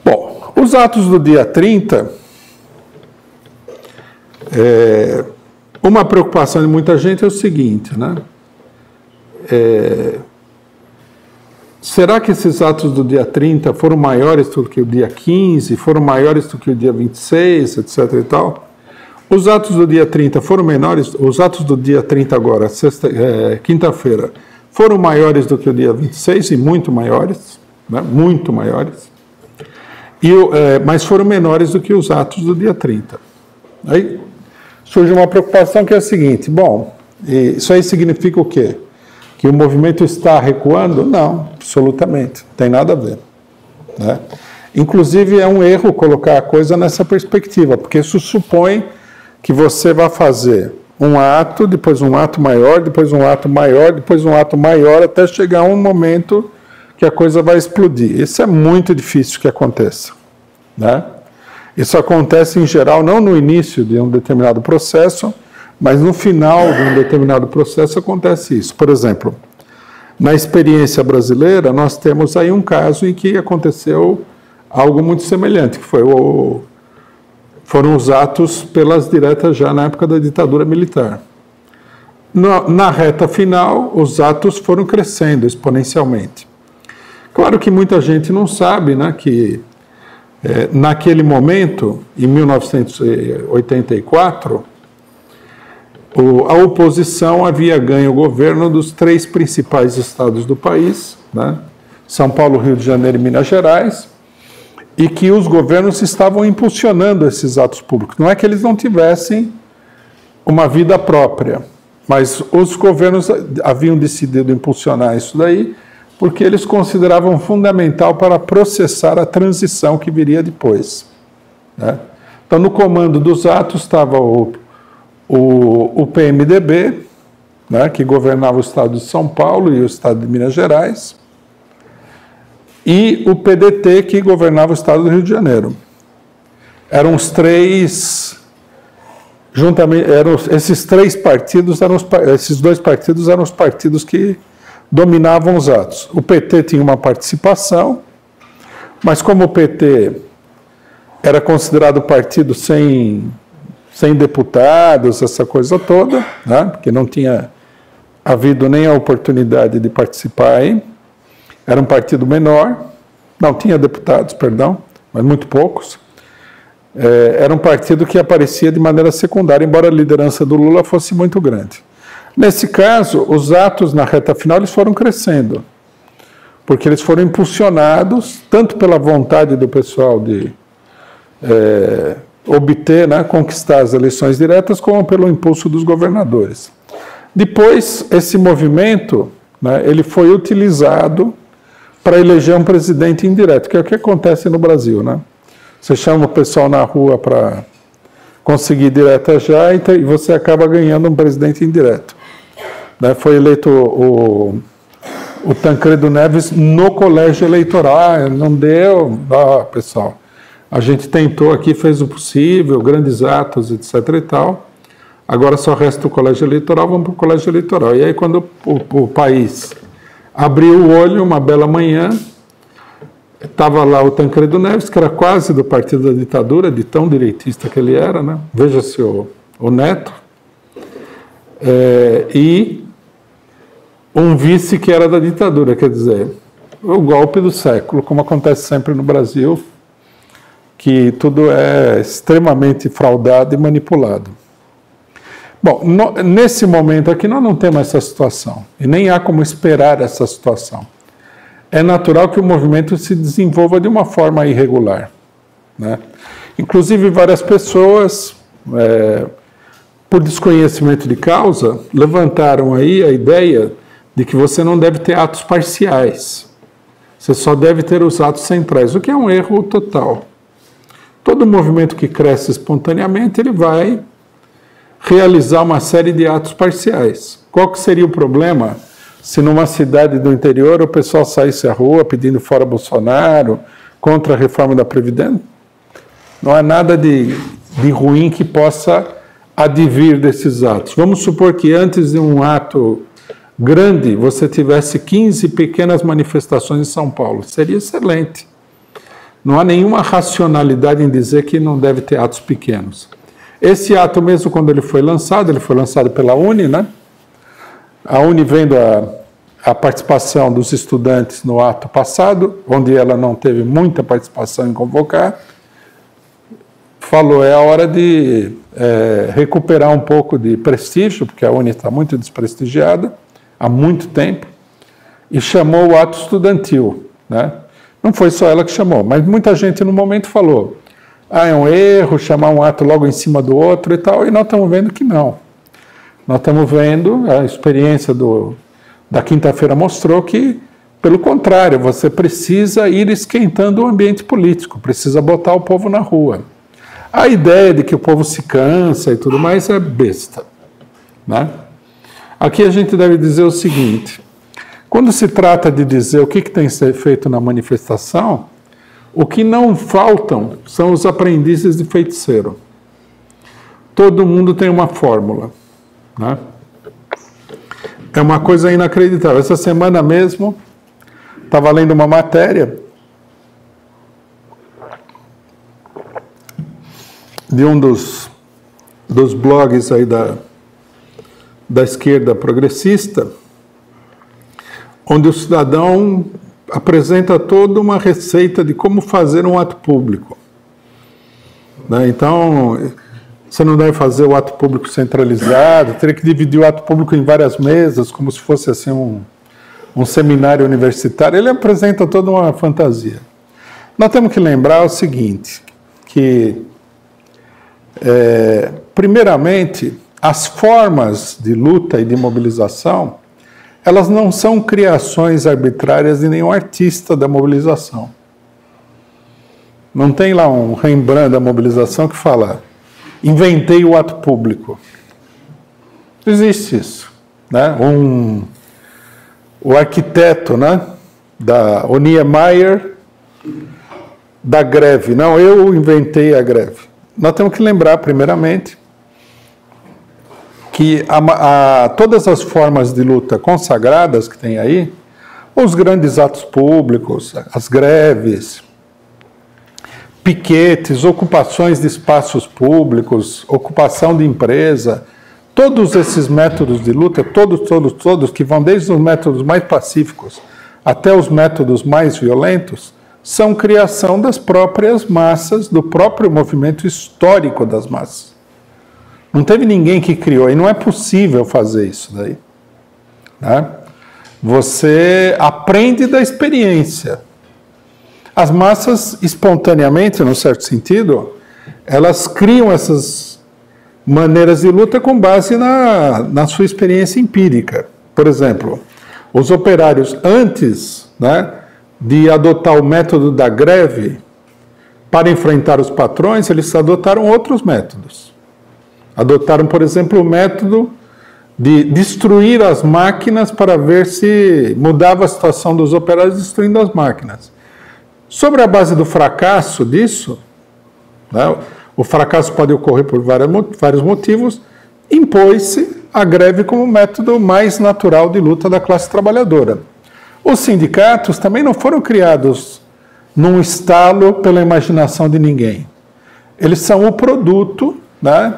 Bom, os atos do dia 30, uma preocupação de muita gente é o seguinte, né? Será que esses atos do dia 30 foram maiores do que o dia 15, foram maiores do que o dia 26, etc. e tal? Os atos do dia 30 foram menores, os atos do dia 30 agora, quinta-feira, foram maiores do que o dia 26 e muito maiores, né? Muito maiores, mas foram menores do que os atos do dia 30. Aí surge uma preocupação que é a seguinte, bom, isso aí significa o quê? Que o movimento está recuando? Não, absolutamente, não tem nada a ver, né? Inclusive é um erro colocar a coisa nessa perspectiva, porque isso supõe que você vai fazer um ato, depois um ato maior, depois um ato maior, depois um ato maior, até chegar um momento que a coisa vai explodir. Isso é muito difícil que aconteça, né? Isso acontece em geral não no início de um determinado processo, mas no final de um determinado processo acontece isso. Por exemplo, na experiência brasileira, nós temos aí um caso em que aconteceu algo muito semelhante, que foram os atos pelas diretas já na época da ditadura militar. Na reta final, os atos foram crescendo exponencialmente. Claro que muita gente não sabe, né, que naquele momento, em 1984, a oposição havia ganho o governo dos 3 principais estados do país, né, São Paulo, Rio de Janeiro e Minas Gerais, e que os governos estavam impulsionando esses atos públicos. Não é que eles não tivessem uma vida própria, mas os governos haviam decidido impulsionar isso daí porque eles consideravam fundamental para processar a transição que viria depois, né? Então, no comando dos atos estava o PMDB, né, que governava o estado de São Paulo e o estado de Minas Gerais, e o PDT, que governava o estado do Rio de Janeiro. Eram os 3, juntamente, esses 3 partidos, esses 2 partidos eram os partidos que dominavam os atos. O PT tinha uma participação, mas como o PT era considerado partido sem deputados, essa coisa toda, né, porque não tinha havido nem a oportunidade de participar aí, era um partido menor, não tinha deputados, perdão, mas muito poucos. Era um partido que aparecia de maneira secundária, embora a liderança do Lula fosse muito grande. Nesse caso, os atos na reta final eles foram crescendo, porque eles foram impulsionados tanto pela vontade do pessoal de obter, né, conquistar as eleições diretas, como pelo impulso dos governadores. Depois, esse movimento, né, ele foi utilizado para eleger um presidente indireto, que é o que acontece no Brasil, né? Você chama o pessoal na rua para conseguir direta já e você acaba ganhando um presidente indireto, né? Foi eleito o Tancredo Neves no colégio eleitoral, não deu, pessoal, a gente tentou aqui, fez o possível, grandes atos, etc. e tal, agora só resta o colégio eleitoral, vamos para o colégio eleitoral. E aí quando o país abriu o olho, uma bela manhã, estava lá o Tancredo Neves, que era quase do partido da ditadura, de tão direitista que ele era, né? Veja-se o Neto, e um vice que era da ditadura, quer dizer, o golpe do século, como acontece sempre no Brasil, que tudo é extremamente fraudado e manipulado. Bom, nesse momento aqui nós não temos essa situação, e nem há como esperar essa situação. É natural que o movimento se desenvolva de uma forma irregular, né? Inclusive, várias pessoas, por desconhecimento de causa, levantaram aí a ideia de que você não deve ter atos parciais. Você só deve ter os atos centrais, o que é um erro total. Todo movimento que cresce espontaneamente, ele vai realizar uma série de atos parciais. Qual que seria o problema se numa cidade do interior o pessoal saísse à rua pedindo fora Bolsonaro, contra a reforma da Previdência? Não há nada de ruim que possa advir desses atos. Vamos supor que antes de um ato grande você tivesse 15 pequenas manifestações em São Paulo. Seria excelente. Não há nenhuma racionalidade em dizer que não deve ter atos pequenos. Esse ato mesmo, quando ele foi lançado pela UNE, né? A UNE, vendo a participação dos estudantes no ato passado, onde ela não teve muita participação em convocar, falou, é a hora de recuperar um pouco de prestígio, porque a UNE está muito desprestigiada há muito tempo, e chamou o ato estudantil, né? Não foi só ela que chamou, mas muita gente no momento falou, é um erro chamar um ato logo em cima do outro e tal, e nós estamos vendo que não. Nós estamos vendo, a experiência da quinta-feira mostrou que, pelo contrário, você precisa ir esquentando o ambiente político, precisa botar o povo na rua. A ideia de que o povo se cansa e tudo mais é besta, né? Aqui a gente deve dizer o seguinte, quando se trata de dizer o que tem que ser feito na manifestação, o que não faltam são os aprendizes de feiticeiro. Todo mundo tem uma fórmula, né? É uma coisa inacreditável. Essa semana mesmo, estava lendo uma matéria de um dos blogs aí da esquerda progressista, onde o cidadão apresenta toda uma receita de como fazer um ato público, né? Então, você não deve fazer o ato público centralizado, teria que dividir o ato público em várias mesas, como se fosse assim um seminário universitário. Ele apresenta toda uma fantasia. Nós temos que lembrar o seguinte, que, primeiramente, as formas de luta e de mobilização, elas não são criações arbitrárias de nenhum artista da mobilização. Não tem lá um Rembrandt da mobilização que fala, inventei o ato público. Não existe isso, né? O arquiteto, né, o Niemeyer, da greve. Não, eu inventei a greve. Nós temos que lembrar, primeiramente, que todas as formas de luta consagradas que tem aí, os grandes atos públicos, as greves, piquetes, ocupações de espaços públicos, ocupação de empresa, todos esses métodos de luta, todos, que vão desde os métodos mais pacíficos até os métodos mais violentos, são criação das próprias massas, do próprio movimento histórico das massas. Não teve ninguém que criou, e não é possível fazer isso daí, né? Você aprende da experiência. As massas, espontaneamente, num certo sentido, elas criam essas maneiras de luta com base na sua experiência empírica. Por exemplo, os operários, antes, né, de adotar o método da greve para enfrentar os patrões, eles adotaram outros métodos. Adotaram, por exemplo, o método de destruir as máquinas para ver se mudava a situação dos operários destruindo as máquinas. Sobre a base do fracasso disso, né, o fracasso pode ocorrer por vários motivos, impôs-se a greve como método mais natural de luta da classe trabalhadora. Os sindicatos também não foram criados num estalo pela imaginação de ninguém. Eles são o produto, né,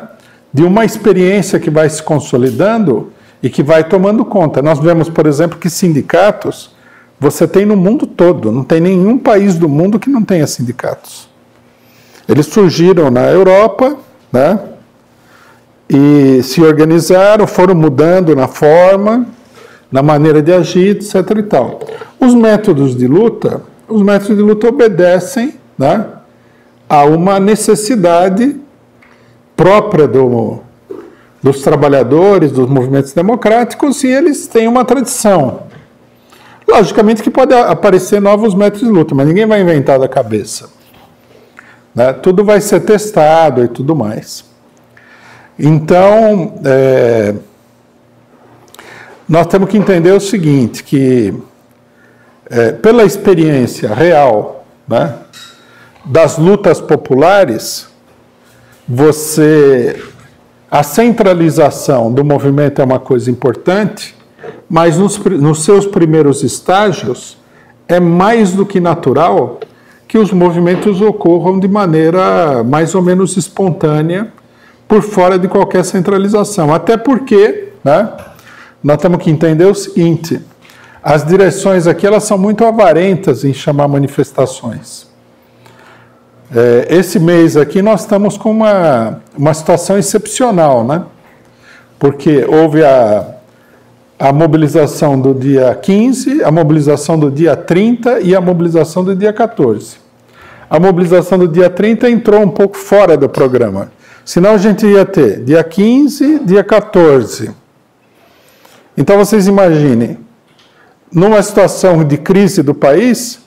de uma experiência que vai se consolidando e que vai tomando conta. Nós vemos, por exemplo, que sindicatos você tem no mundo todo, não tem nenhum país do mundo que não tenha sindicatos. Eles surgiram na Europa, né, e se organizaram, foram mudando na forma, na maneira de agir, etc. e tal. Os métodos de luta obedecem, né, a uma necessidade própria dos trabalhadores, dos movimentos democráticos, e eles têm uma tradição. Logicamente que pode aparecer novos métodos de luta, mas ninguém vai inventar da cabeça, né? Tudo vai ser testado e tudo mais. Então, nós temos que entender o seguinte, que pela experiência real, né, das lutas populares, a centralização do movimento é uma coisa importante, mas nos seus primeiros estágios é mais do que natural que os movimentos ocorram de maneira mais ou menos espontânea, por fora de qualquer centralização. Até porque, né, nós temos que entender o seguinte: as direções aqui elas são muito avarentas em chamar manifestações. Esse mês aqui nós estamos com uma situação excepcional, né? Porque houve a mobilização do dia 15, a mobilização do dia 30 e a mobilização do dia 14. A mobilização do dia 30 entrou um pouco fora do programa. Senão a gente ia ter dia 15, dia 14. Então vocês imaginem, numa situação de crise do país,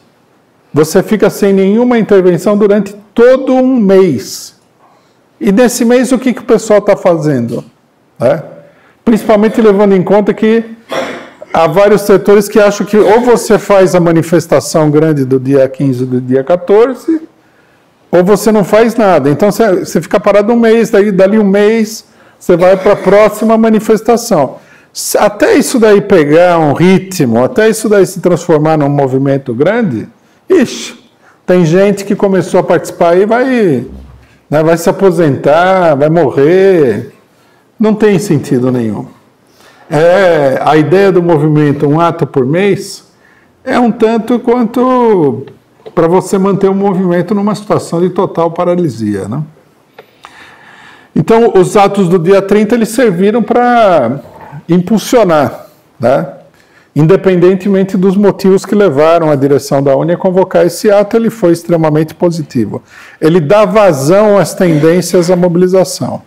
você fica sem nenhuma intervenção durante todo um mês. E nesse mês o que o pessoal está fazendo? Principalmente levando em conta que há vários setores que acham que ou você faz a manifestação grande do dia 15 e do dia 14, ou você não faz nada. Então você fica parado um mês, dali um mês você vai para a próxima manifestação. Até isso daí pegar um ritmo, até isso daí se transformar num movimento grande, tem gente que começou a participar e vai se aposentar, vai morrer. Não tem sentido nenhum. A ideia do movimento, um ato por mês, é um tanto quanto para você manter o movimento numa situação de total paralisia, né? Então, os atos do dia 30 eles serviram para impulsionar, né? Independentemente dos motivos que levaram a direção da UNE a convocar esse ato, ele foi extremamente positivo. Ele dá vazão às tendências à mobilização.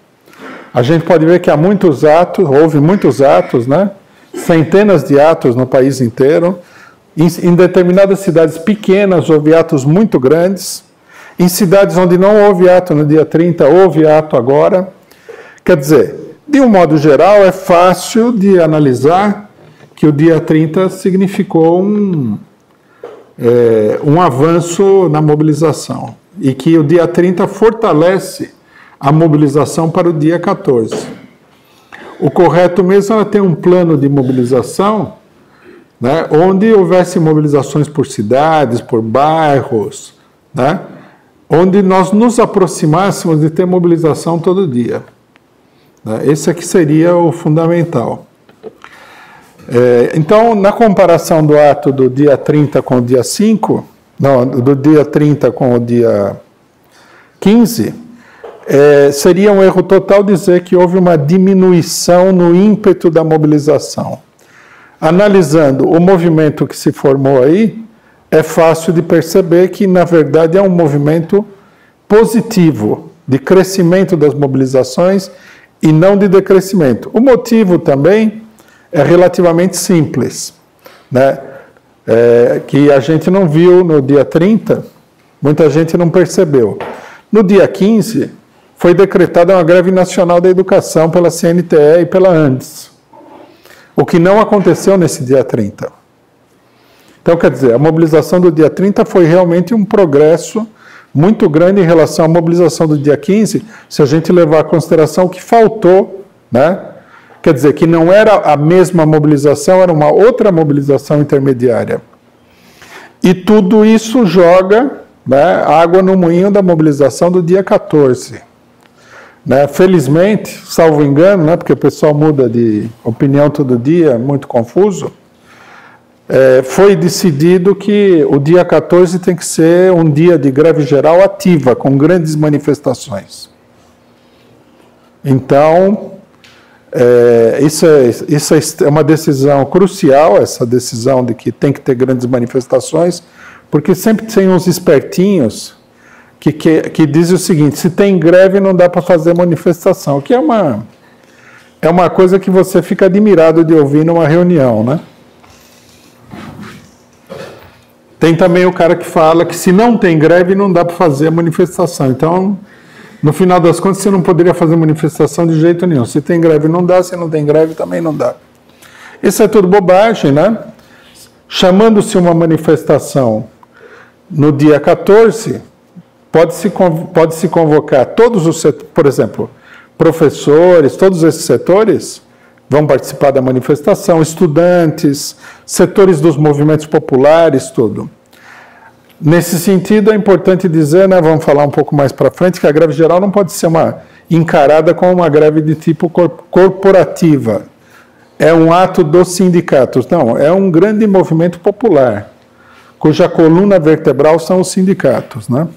A gente pode ver que há muitos atos, houve muitos atos, né? Centenas de atos no país inteiro. Em determinadas cidades pequenas houve atos muito grandes. Em cidades onde não houve ato no dia 30, houve ato agora. Quer dizer, de um modo geral, é fácil de analisar que o dia 30 significou um avanço na mobilização e que o dia 30 fortalece a mobilização para o dia 14. O correto mesmo é ter um plano de mobilização, né, onde houvesse mobilizações por cidades, por bairros, né, onde nós nos aproximássemos de ter mobilização todo dia. Né, esse aqui seria o fundamental. Então, na comparação do ato do dia 30 com o dia 5, não, do dia 30 com o dia 15, seria um erro total dizer que houve uma diminuição no ímpeto da mobilização. Analisando o movimento que se formou aí, é fácil de perceber que, na verdade, é um movimento positivo, de crescimento das mobilizações e não de decrescimento. O motivo também é relativamente simples, né? Que a gente não viu no dia 30, muita gente não percebeu. No dia 15, foi decretada uma greve nacional da educação pela CNTE e pela ANDES, o que não aconteceu nesse dia 30. Então, quer dizer, a mobilização do dia 30 foi realmente um progresso muito grande em relação à mobilização do dia 15, se a gente levar em consideração o que faltou, né? Quer dizer, que não era a mesma mobilização, era uma outra mobilização intermediária. E tudo isso joga, né, água no moinho da mobilização do dia 14. Né? Felizmente, salvo engano, né, porque o pessoal muda de opinião todo dia, muito confuso, foi decidido que o dia 14 tem que ser um dia de greve geral ativa, com grandes manifestações. Então, isso é uma decisão crucial, essa decisão de que tem que ter grandes manifestações, porque sempre tem uns espertinhos que dizem o seguinte: se tem greve não dá para fazer manifestação, que é uma coisa que você fica admirado de ouvir numa reunião, né? Tem também o cara que fala que se não tem greve não dá para fazer a manifestação. Então, no final das contas, você não poderia fazer manifestação de jeito nenhum. Se tem greve não dá, se não tem greve também não dá. Isso é tudo bobagem, né? Chamando-se uma manifestação no dia 14, pode-se convocar todos os setores, por exemplo, professores, todos esses setores vão participar da manifestação, estudantes, setores dos movimentos populares, tudo. Nesse sentido, é importante dizer, né, vamos falar um pouco mais para frente, que a greve geral não pode ser encarada como uma greve de tipo corporativa. É um ato dos sindicatos. Não, é um grande movimento popular, cuja coluna vertebral são os sindicatos, né?